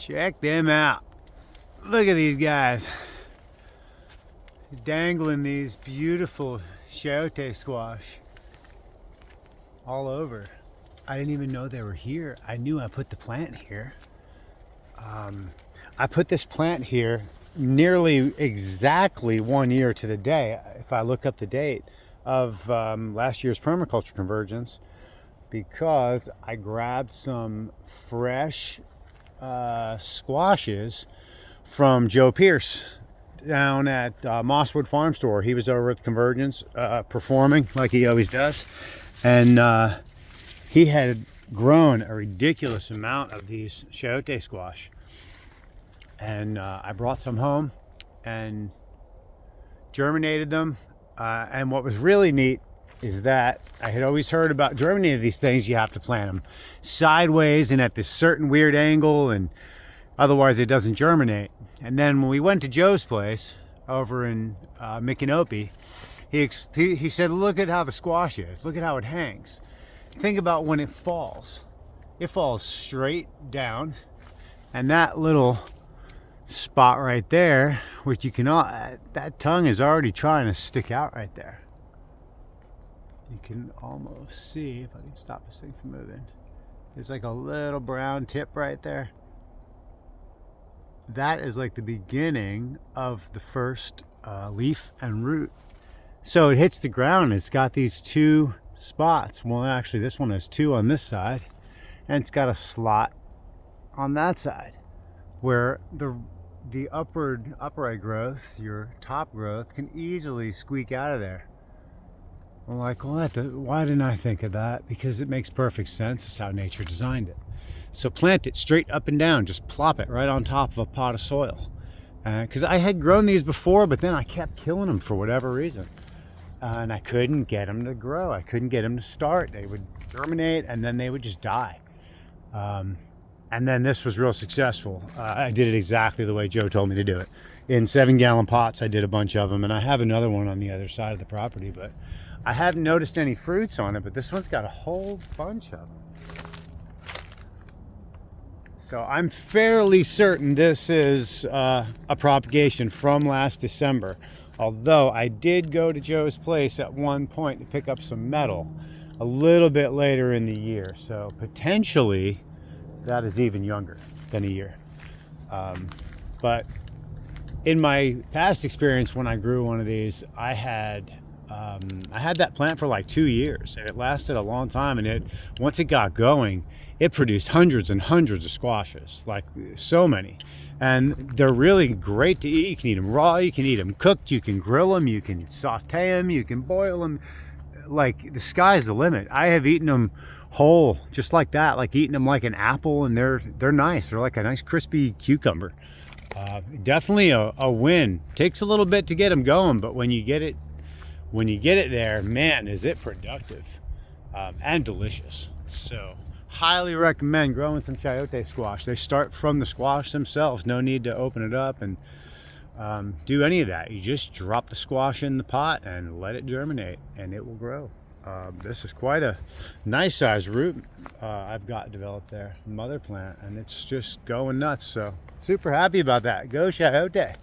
Check them out. Look at these guys dangling these beautiful chayote squash all over. I didn't even know they were here. I knew I put the plant here. I put this plant here nearly exactly 1 year to the day, if I look up the date of last year's permaculture convergence, because I grabbed some fresh squashes from Joe Pierce down at Mosswood Farm Store. He was over at the convergence performing like he always does, and he had grown a ridiculous amount of these chayote squash, and I brought some home and germinated them. And what was really neat is that I had always heard about germinating these things. You have to plant them sideways and at this certain weird angle, and otherwise it doesn't germinate. And then when we went to Joe's place over in Micanopy, he said, look at how the squash is. Look at how it hangs. Think about when it falls. It falls straight down, and that little spot right there, which you can, that tongue is already trying to stick out right there. You can almost see, if I can stop this thing from moving, there's like a little brown tip right there. That is like the beginning of the first leaf and root. So it hits the ground. It's got these two spots. Well, actually, this one has two on this side, and it's got a slot on that side where the upright growth, your top growth, can easily squeak out of there. I'm like, well, why didn't I think of that? Because it makes perfect sense. It's how nature designed it. So plant it straight up and down. Just plop it right on top of a pot of soil. Because I had grown these before, but then I kept killing them for whatever reason. And I couldn't get them to grow. I couldn't get them to start. They would germinate and then they would just die. And then this was real successful. I did it exactly the way Joe told me to do it. In 7-gallon pots, I did a bunch of them, and I have another one on the other side of the property, but I haven't noticed any fruits on it, but this one's got a whole bunch of them. So I'm fairly certain this is a propagation from last December. Although I did go to Joe's place at one point to pick up some metal a little bit later in the year. So potentially that is even younger than a year. But in my past experience, when I grew one of these, I had that plant for like 2 years, and it lasted a long time. And once it got going, it produced hundreds and hundreds of squashes, like so many. And they're really great to eat. You can eat them raw, you can eat them cooked, you can grill them, you can saute them, you can boil them. Like, the sky's the limit. I have eaten them whole, just like that, like eating them like an apple, and they're nice. They're like a nice crispy cucumber. Definitely a win. Takes a little bit to get them going, but when you get it there, man, is it productive and delicious. So highly recommend growing some chayote squash. They start from the squash themselves. No need to open it up and do any of that. You just drop the squash in the pot and let it germinate, and it will grow. This is quite a nice size root I've got developed there, mother plant, and it's just going nuts. So super happy about that. Go Chayote.